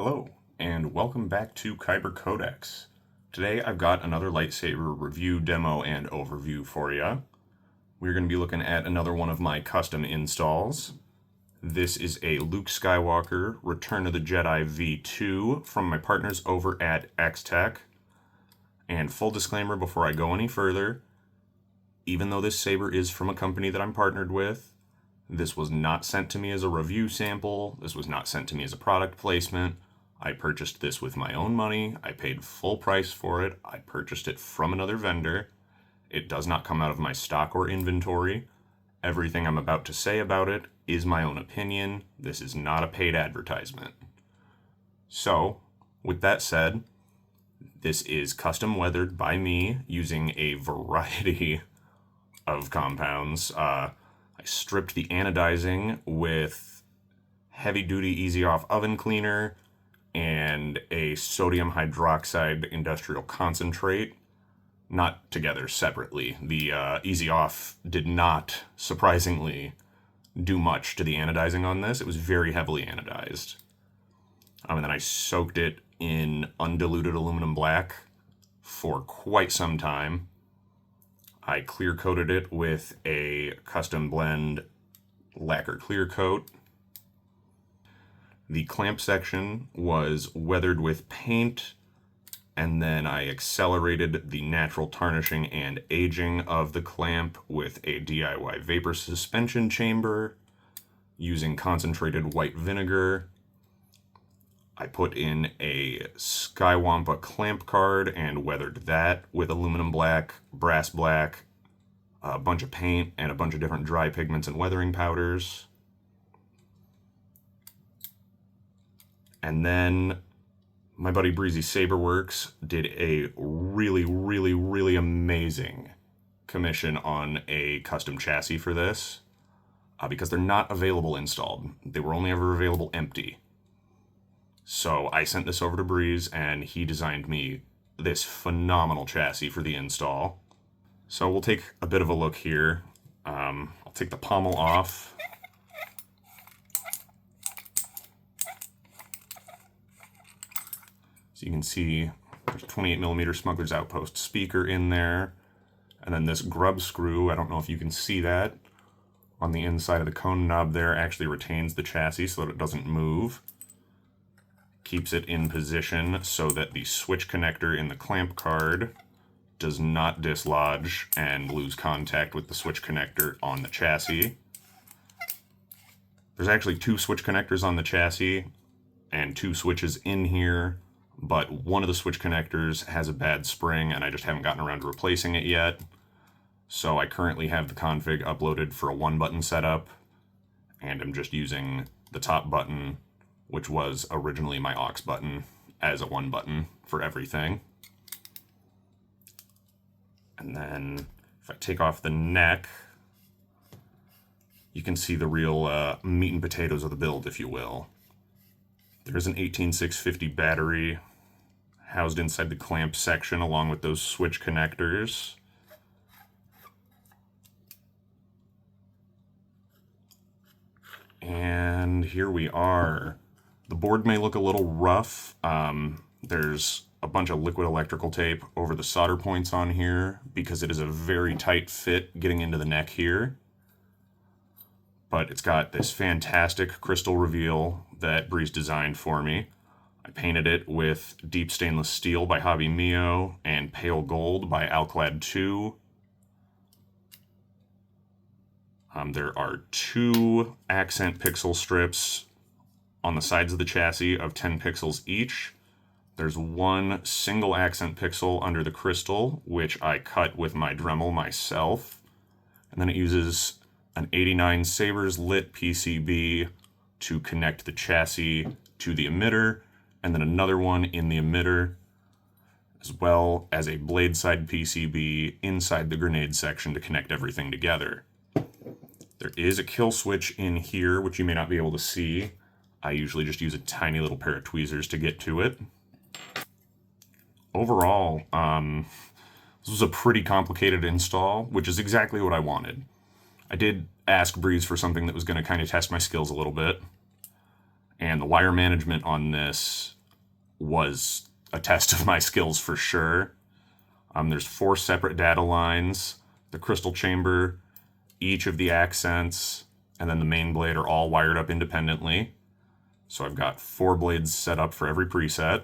Hello, and welcome back to Kyber Codex. Today I've got another lightsaber review, demo, and overview for you. We're going to be looking at another one of my custom installs. This is a Luke Skywalker Return of the Jedi V2 from my partners over at X-Tech. And full disclaimer before I go any further, even though this saber is from a company that I'm partnered with, this was not sent to me as a review sample. This was not sent to me as a product placement. I purchased this with my own money. I paid full price for it. I purchased it from another vendor. It does not come out of my stock or inventory. Everything I'm about to say about it is my own opinion. This is not a paid advertisement. So, with that said, this is custom weathered by me using a variety of compounds. I stripped the anodizing with heavy-duty easy-off oven cleaner and a sodium hydroxide industrial concentrate, not together, separately. The easy-off did not, surprisingly, do much to the anodizing on this. It was very heavily anodized. And then I soaked it in undiluted aluminum black for quite some time. I clear coated it with a custom blend lacquer clear coat. The clamp section was weathered with paint, and then I accelerated the natural tarnishing and aging of the clamp with a DIY vapor suspension chamber using concentrated white vinegar. I put in a Skywampa clamp card and weathered that with aluminum black, brass black, a bunch of paint, and a bunch of different dry pigments and weathering powders. And then my buddy Breezy Saberworks did a really amazing commission on a custom chassis for this because they're not available installed. They were only ever available empty. So I sent this over to Breeze, and he designed me this phenomenal chassis for the install. So we'll take a bit of a look here. I'll take the pommel off. So you can see there's a 28mm Smuggler's Outpost speaker in there. And then this grub screw, I don't know if you can see that, on the inside of the cone knob there actually retains the chassis so that it doesn't move. Keeps it in position so that the switch connector in the clamp card does not dislodge and lose contact with the switch connector on the chassis. There's actually two switch connectors on the chassis and two switches in here, but one of the switch connectors has a bad spring and I just haven't gotten around to replacing it yet. So I currently have the config uploaded for a 1-button setup, and I'm just using the top button, which was originally my aux button, as a 1-button for everything. And then if I take off the neck, you can see the real meat and potatoes of the build, if you will. There's an 18650 battery housed inside the clamp section along with those switch connectors. And here we are. The board may look a little rough. There's a bunch of liquid electrical tape over the solder points on here because it is a very tight fit getting into the neck here. But it's got this fantastic crystal reveal that Breeze designed for me. I painted it with deep stainless steel by Hobby Mio and pale gold by Alclad 2. There are 2 accent pixel strips on the sides of the chassis of 10 pixels each. There's 1 single accent pixel under the crystal, which I cut with my Dremel myself. And then it uses an 89 Sabres lit PCB to connect the chassis to the emitter, and then another one in the emitter, as well as a blade side PCB inside the grenade section to connect everything together. There is a kill switch in here, which you may not be able to see. I usually just use a tiny little pair of tweezers to get to it. Overall, this was a pretty complicated install, which is exactly what I wanted. I did ask Breeze for something that was going to kind of test my skills a little bit, and And the wire management on this was a test of my skills for sure. There's 4 separate data lines, the crystal chamber, each of the accents, and then the main blade are all wired up independently. So I've got 4 blades set up for every preset.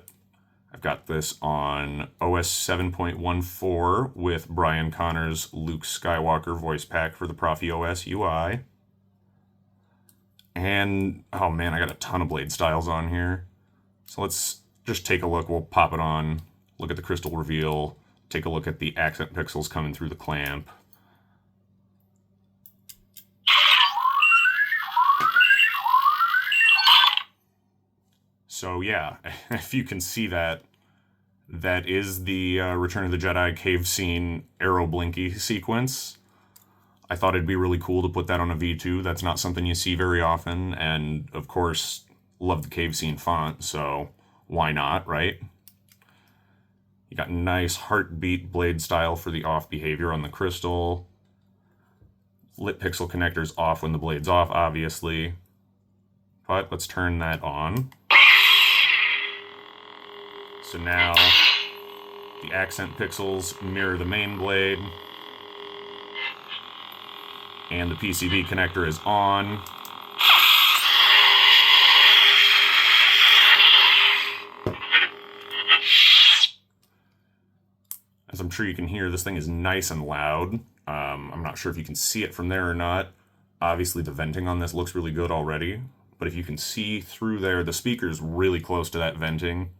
I've got this on OS 7.14 with Brian Connor's Luke Skywalker voice pack for the Proffieboard UI. And, oh man, I got a ton of blade styles on here. So let's just take a look. We'll pop it on, look at the crystal reveal, take a look at the accent pixels coming through the clamp. So yeah, if you can see that, that is the Return of the Jedi cave scene arrow blinky sequence. I thought it'd be really cool to put that on a V2. That's not something you see very often, and of course, love the cave scene font, so why not, right? You got nice heartbeat blade style for the off behavior on the crystal. Lit pixel connectors off when the blade's off, obviously. But let's turn that on. So now the accent pixels mirror the main blade. And the PCB connector is on. As I'm sure you can hear, this thing is nice and loud. I'm not sure if you can see it from there or not. Obviously, the venting on this looks really good already. But if you can see through there, the speaker's really close to that venting.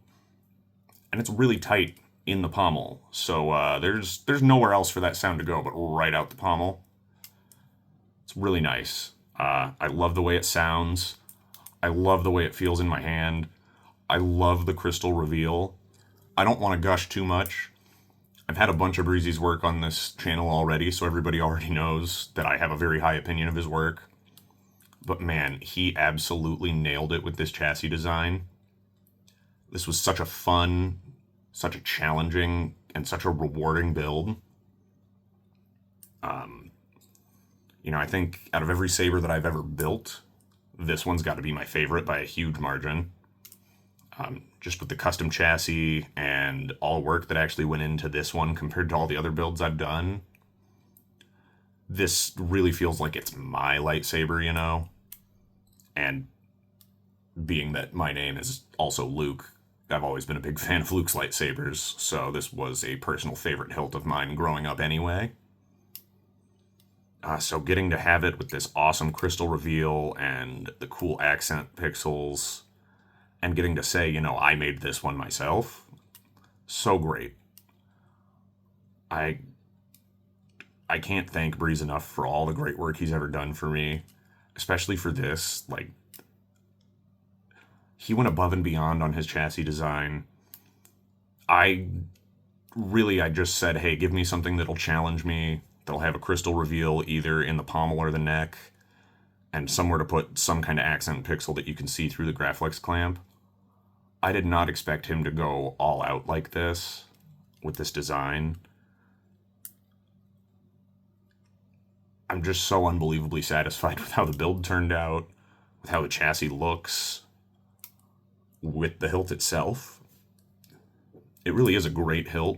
And it's really tight in the pommel. So there's nowhere else for that sound to go but right out the pommel. It's really nice. I love the way it sounds. I love the way it feels in my hand. I love the crystal reveal. I don't want to gush too much. I've had a bunch of Breezy's work on this channel already, so everybody already knows that I have a very high opinion of his work. But man, he absolutely nailed it with this chassis design. This was such a fun, such a challenging, and such a rewarding build. You know, I think out of every saber that I've ever built, this one's got to be my favorite by a huge margin. Just with the custom chassis and all work that actually went into this one compared to all the other builds I've done, this really feels like it's my lightsaber, you know? And being that my name is also Luke, I've always been a big fan of Luke's lightsabers, so this was a personal favorite hilt of mine growing up anyway. So getting to have it with this awesome crystal reveal and the cool accent pixels, and getting to say, you know, I made this one myself, so great. I can't thank Breeze enough for all the great work he's ever done for me, especially for this. Like, he went above and beyond on his chassis design. I just said, hey, give me something that'll challenge me, that'll have a crystal reveal either in the pommel or the neck, and somewhere to put some kind of accent pixel that you can see through the Graflex clamp. I did not expect him to go all out like this with this design. I'm just so unbelievably satisfied with how the build turned out, with how the chassis looks, with the hilt itself. It really is a great hilt.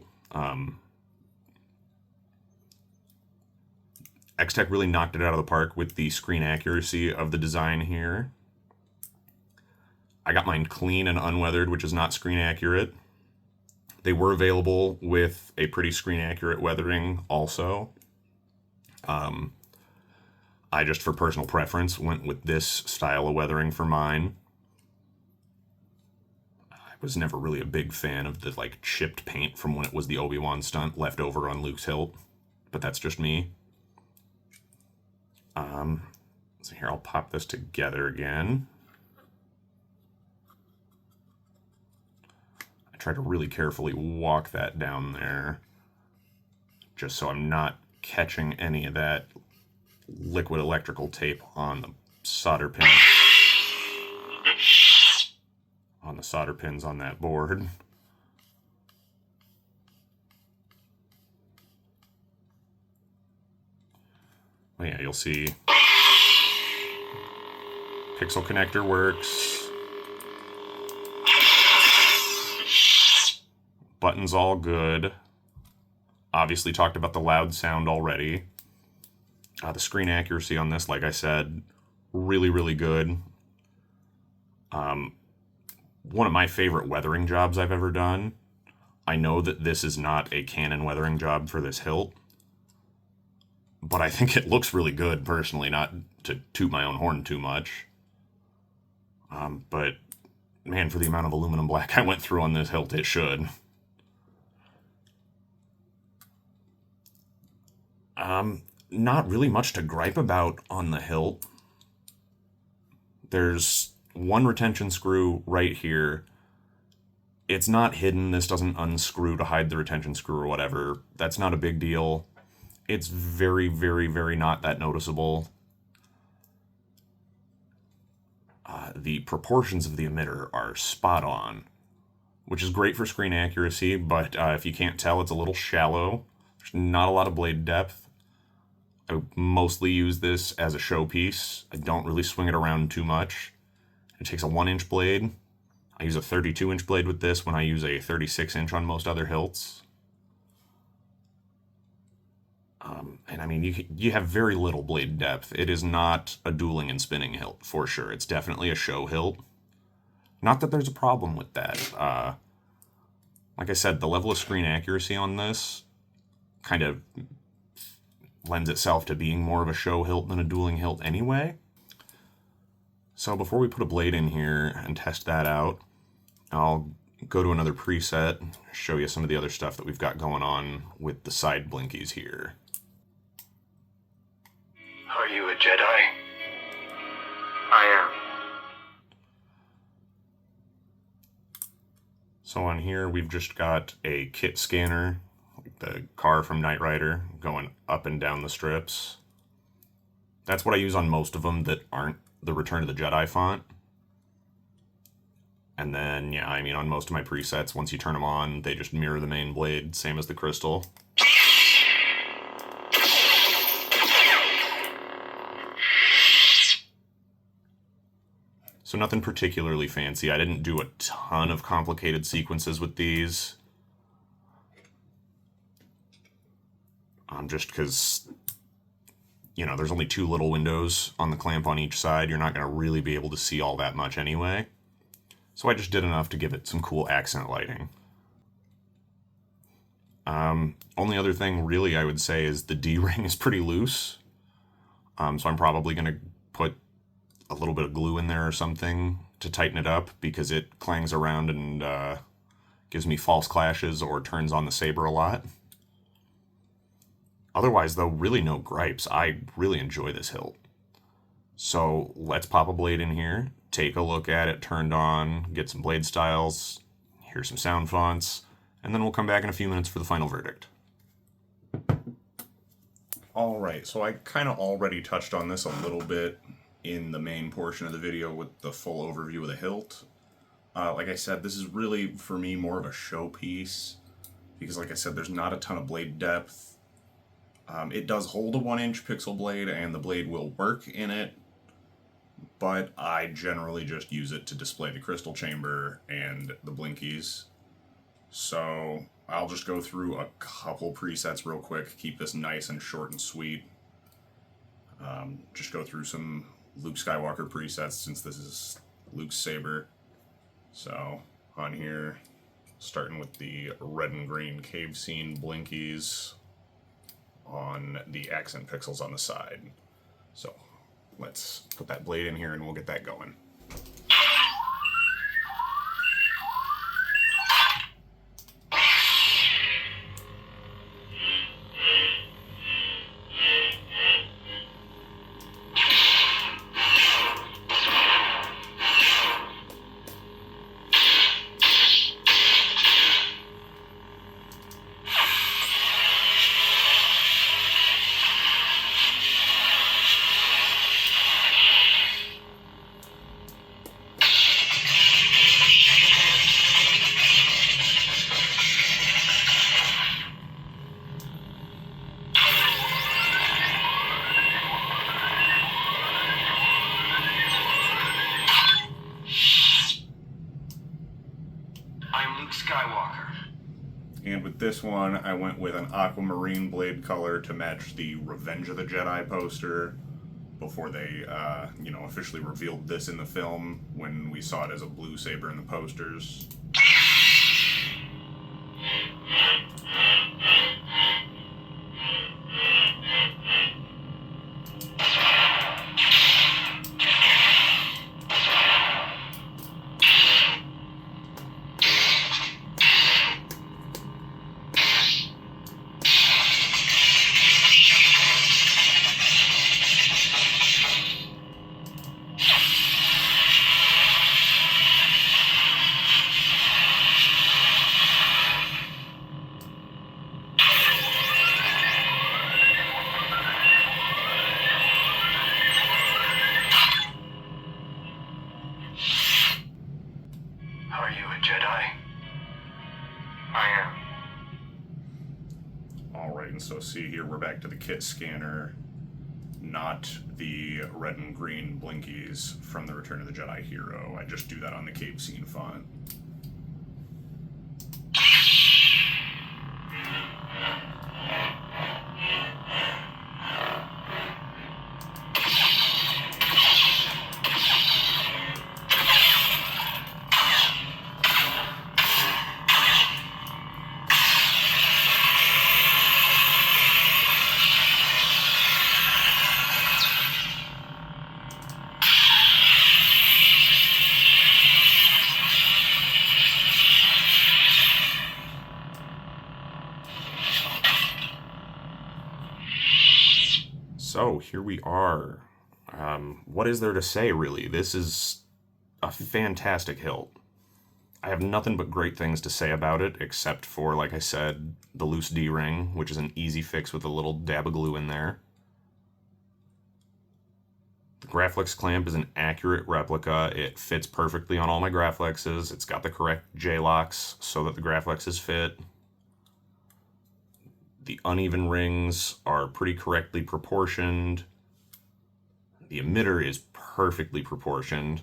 X-Tech really knocked it out of the park with the screen accuracy of the design here. I got mine clean and unweathered, which is not screen accurate. They were available with a pretty screen accurate weathering also. I just, for personal preference, went with this style of weathering for mine. I was never really a big fan of the like chipped paint from when it was the Obi-Wan stunt left over on Luke's hilt, but that's just me. So here, I'll pop this together again. I try to really carefully walk that down there, just so I'm not catching any of that liquid electrical tape on the solder pin. On the solder pins on that board. Well, yeah, you'll see pixel connector works. Buttons all good. Obviously talked about the loud sound already. The screen accuracy on this, like I said, really, really good. One of my favorite weathering jobs I've ever done. I know that this is not a Canon weathering job for this hilt, but I think it looks really good, personally, not to toot my own horn too much. But, man, for the amount of aluminum black I went through on this hilt, it should. Not really much to gripe about on the hilt. There's one retention screw right here. It's not hidden. This doesn't unscrew to hide the retention screw or whatever. That's not a big deal. It's very, very, very not that noticeable. The proportions of the emitter are spot on, which is great for screen accuracy, but if you can't tell, it's a little shallow. There's not a lot of blade depth. I mostly use this as a showpiece. I don't really swing it around too much. It takes a 1-inch blade. I use a 32-inch blade with this when I use a 36-inch on most other hilts. And I mean, you have very little blade depth. It is not a dueling and spinning hilt, for sure. It's definitely a show hilt. Not that there's a problem with that. Like I said, the level of screen accuracy on this kind of lends itself to being more of a show hilt than a dueling hilt anyway. So before we put a blade in here and test that out, I'll go to another preset, show you some of the other stuff that we've got going on with the side blinkies here. Are you a Jedi? I am. So on here, we've just got a kit scanner, like the car from Knight Rider, going up and down the strips. That's what I use on most of them that aren't the Return of the Jedi font. And then, yeah, I mean, on most of my presets, once you turn them on, they just mirror the main blade, same as the crystal. So nothing particularly fancy. I didn't do a ton of complicated sequences with these. Just because, you know, there's only 2 little windows on the clamp on each side. You're not going to really be able to see all that much anyway. So I just did enough to give it some cool accent lighting. Only other thing really I would say is the D-ring is pretty loose. So I'm probably going to put a little bit of glue in there or something to tighten it up, because it clangs around and gives me false clashes or turns on the saber a lot. Otherwise, though, really no gripes. I really enjoy this hilt. So let's pop a blade in here, take a look at it turned on, get some blade styles, hear some sound fonts, and then we'll come back in a few minutes for the final verdict. Alright, so I kind of already touched on this a little bit in the main portion of the video with the full overview of the hilt. Like I said, this is really, for me, more of a showpiece, because like I said, there's not a ton of blade depth. It does hold a 1-inch pixel blade, and the blade will work in it, but I generally just use it to display the crystal chamber and the blinkies. So I'll just go through a couple presets real quick, keep this nice and short and sweet. Just go through some Luke Skywalker presets, since this is Luke's saber. So on here, starting with the red and green cave scene blinkies on the accent pixels on the side. So let's put that blade in here and we'll get that going. I'm Luke Skywalker. And with this one, I went with an aquamarine blade color to match the Revenge of the Jedi poster before they, officially revealed this in the film when we saw it as a blue saber in the posters. Are you a Jedi? I am. Alright, and so see here, we're back to the kit scanner, not the red and green blinkies from the Return of the Jedi hero. I just do that on the Cape Scene font. So here we are. What is there to say, really? This is a fantastic hilt. I have nothing but great things to say about it, except for, like I said, the loose D-ring, which is an easy fix with a little dab of glue in there. The Graflex clamp is an accurate replica. It fits perfectly on all my Graflexes. It's got the correct J-locks so that the Graflexes fit. The uneven rings are pretty correctly proportioned. The emitter is perfectly proportioned.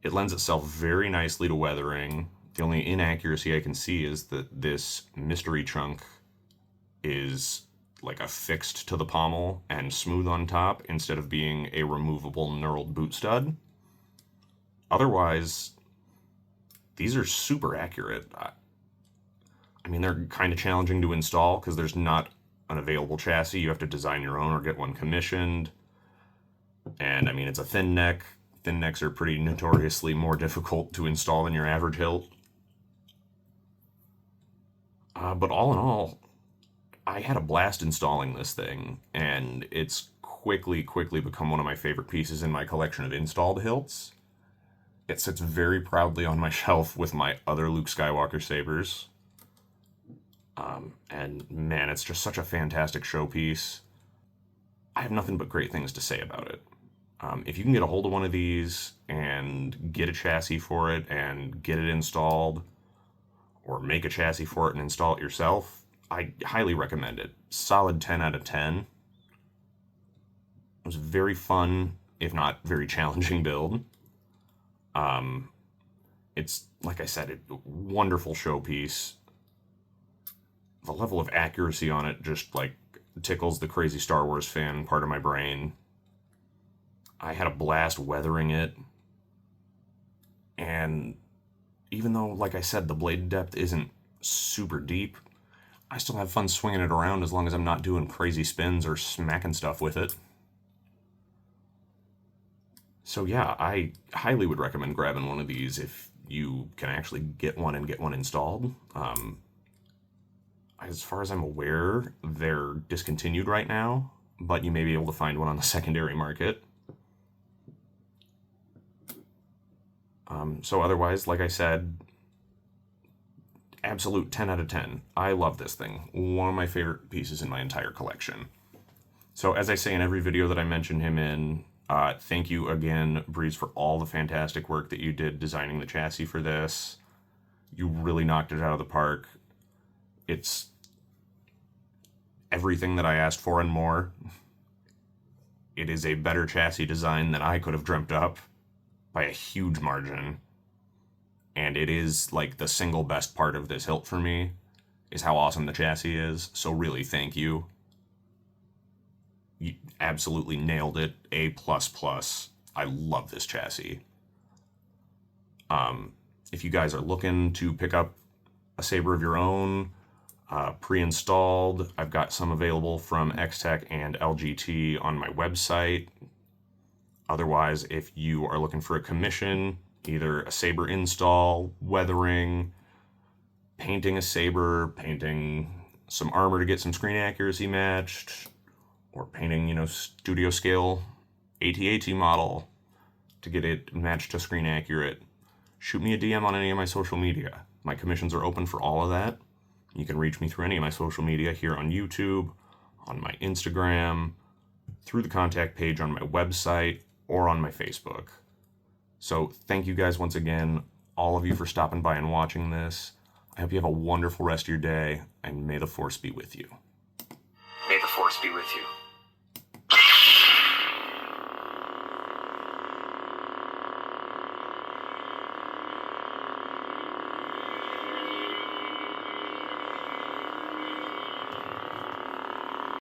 It lends itself very nicely to weathering. The only inaccuracy I can see is that this mystery chunk is like affixed to the pommel and smooth on top instead of being a removable knurled boot stud. Otherwise, these are super accurate. I mean, they're kind of challenging to install because there's not an available chassis. You have to design your own or get one commissioned. And, I mean, it's a thin neck. Thin necks are pretty notoriously more difficult to install than your average hilt. But all in all, I had a blast installing this thing, and it's quickly become one of my favorite pieces in my collection of installed hilts. It sits very proudly on my shelf with my other Luke Skywalker sabers. And man, it's just such a fantastic showpiece. I have nothing but great things to say about it. If you can get a hold of one of these and get a chassis for it and get it installed, or make a chassis for it and install it yourself, I highly recommend it. Solid 10 out of 10. It was a very fun, if not very challenging build. It's, like I said, a wonderful showpiece. The level of accuracy on it just, like, tickles the crazy Star Wars fan part of my brain. I had a blast weathering it. And even though, like I said, the blade depth isn't super deep, I still have fun swinging it around as long as I'm not doing crazy spins or smacking stuff with it. So yeah, I highly would recommend grabbing one of these if you can actually get one and get one installed. As far as I'm aware, they're discontinued right now, but you may be able to find one on the secondary market. So otherwise, like I said, absolute 10 out of 10. I love this thing. One of my favorite pieces in my entire collection. So as I say in every video that I mention him in, thank you again, Breeze, for all the fantastic work that you did designing the chassis for this. You really knocked it out of the park. It's everything that I asked for and more. It is a better chassis design than I could have dreamt up by a huge margin. And it is like the single best part of this hilt for me. is how awesome the chassis is. So really, thank you. You absolutely nailed it. A++. I love this chassis. If you guys are looking to pick up a saber of your own, pre-installed, I've got some available from X-Tech and LGT on my website. Otherwise, if you are looking for a commission, either a saber install, weathering, painting a saber, painting some armor to get some screen accuracy matched, or painting, studio scale AT-AT model to get it matched to screen accurate, shoot me a DM on any of my social media. My commissions are open for all of that. You can reach me through any of my social media here on YouTube, on my Instagram, through the contact page on my website, or on my Facebook. So thank you guys once again, all of you, for stopping by and watching this. I hope you have a wonderful rest of your day, and may the Force be with you. May the Force be with you.